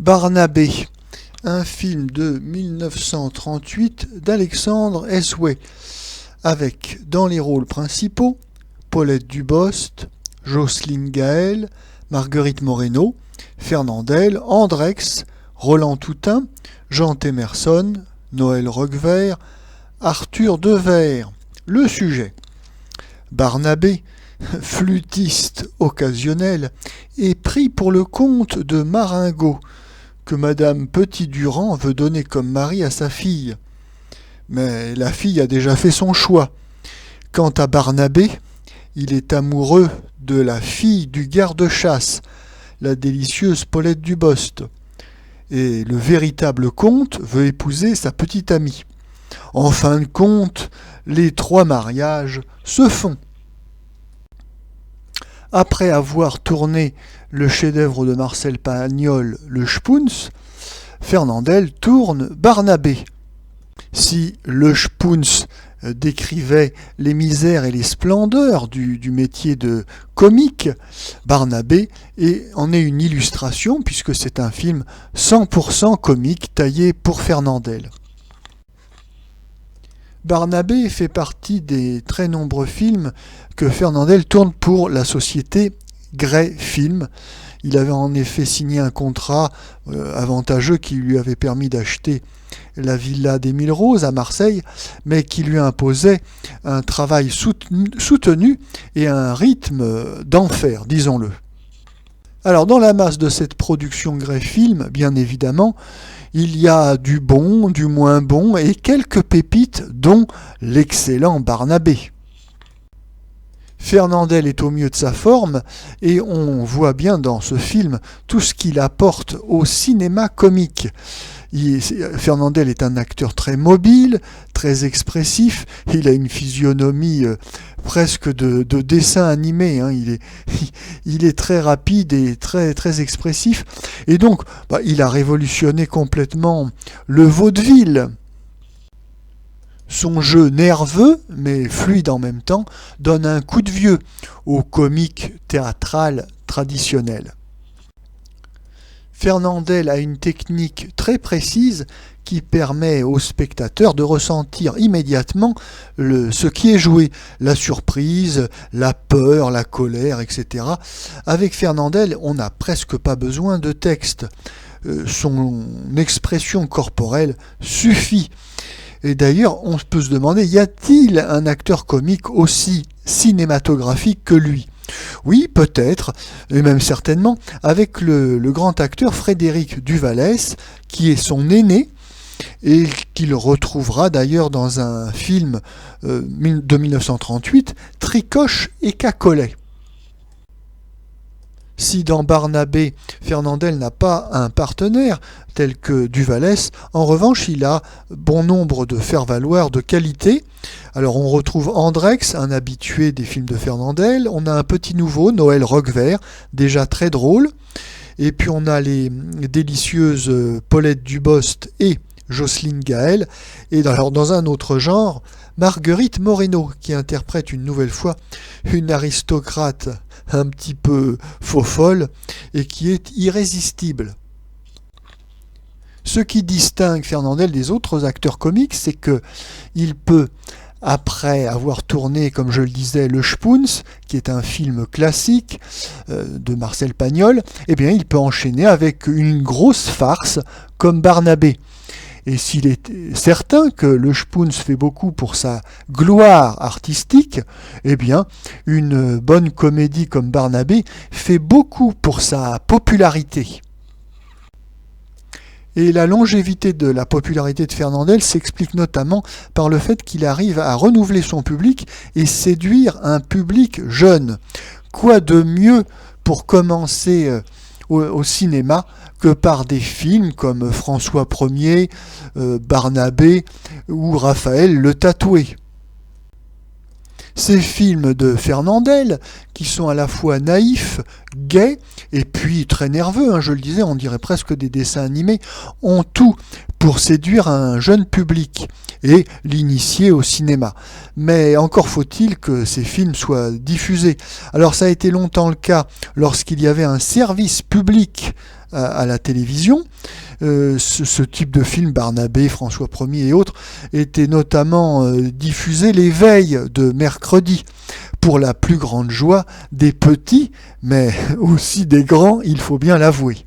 Barnabé, un film de 1938 d'Alexandre Esway, avec dans les rôles principaux Paulette Dubost, Jocelyne Gaël, Marguerite Moreno, Fernandel, Andrex, Roland Toutain, Jean Temerson, Noël Roquevert, Arthur Devers. Le sujet: Barnabé, flûtiste occasionnel, est pris pour le compte de Maringot, que Madame Petit-Durand veut donner comme mari à sa fille. Mais la fille a déjà fait son choix. Quant à Barnabé, il est amoureux de la fille du garde-chasse, la délicieuse Paulette Dubost. Et le véritable comte veut épouser sa petite amie. En fin de compte, les trois mariages se font. Après avoir tourné le chef-d'œuvre de Marcel Pagnol, Le Spoons, Fernandel tourne Barnabé. Si Le Spoons décrivait les misères et les splendeurs du métier de comique, Barnabé en est une illustration puisque c'est un film 100% comique taillé pour Fernandel. Barnabé fait partie des très nombreux films que Fernandel tourne pour la société Grey Film. Il avait en effet signé un contrat avantageux qui lui avait permis d'acheter la villa des Mille Roses à Marseille, mais qui lui imposait un travail soutenu et un rythme d'enfer, disons-le. Alors, dans la masse de cette production Grey Film, bien évidemment, il y a du bon, du moins bon et quelques pépites, dont l'excellent Barnabé. Fernandel est au mieux de sa forme et on voit bien dans ce film tout ce qu'il apporte au cinéma comique. Fernandel est un acteur très mobile, très expressif, il a une physionomie presque de dessin animé, hein. Il est très rapide et très, très expressif, et donc il a révolutionné complètement le vaudeville. Son jeu nerveux, mais fluide en même temps, donne un coup de vieux au comique théâtral traditionnel. Fernandel a une technique très précise qui permet au spectateur de ressentir immédiatement ce qui est joué, la surprise, la peur, la colère, etc. Avec Fernandel, on n'a presque pas besoin de texte. Son expression corporelle suffit. Et d'ailleurs, on peut se demander, y a-t-il un acteur comique aussi cinématographique que lui ? Oui, peut-être, et même certainement, avec le grand acteur Frédéric Duvallès, qui est son aîné, et qu'il retrouvera d'ailleurs dans un film de 1938, Tricoche et Cacolet. Si dans Barnabé, Fernandel n'a pas un partenaire tel que Duvallès, en revanche, il a bon nombre de faire-valoir de qualité. Alors on retrouve Andrex, un habitué des films de Fernandel, on a un petit nouveau, Noël Roquevert, déjà très drôle, et puis on a les délicieuses Paulette Dubost et Jocelyne Gaël, et dans un autre genre, Marguerite Moreno, qui interprète une nouvelle fois une aristocrate un petit peu faux-folle et qui est irrésistible. Ce qui distingue Fernandel des autres acteurs comiques, c'est qu'il peut, après avoir tourné, comme je le disais, Le Spoons, qui est un film classique de Marcel Pagnol, eh bien, il peut enchaîner avec une grosse farce comme Barnabé. Et s'il est certain que Le Spoons fait beaucoup pour sa gloire artistique, eh bien, une bonne comédie comme Barnabé fait beaucoup pour sa popularité. Et la longévité de la popularité de Fernandel s'explique notamment par le fait qu'il arrive à renouveler son public et séduire un public jeune. Quoi de mieux pour commencer au cinéma que par des films comme François Ier, Barnabé ou Raphaël le Tatoué. Ces films de Fernandel, qui sont à la fois naïfs, gais, et puis très nerveux, je le disais, on dirait presque des dessins animés, ont tout pour séduire un jeune public et l'initier au cinéma. Mais encore faut-il que ces films soient diffusés. Alors ça a été longtemps le cas lorsqu'il y avait un service public à la télévision. Ce type de film, Barnabé, François Ier et autres, était notamment diffusé les veilles de mercredi, pour la plus grande joie des petits, mais aussi des grands, il faut bien l'avouer.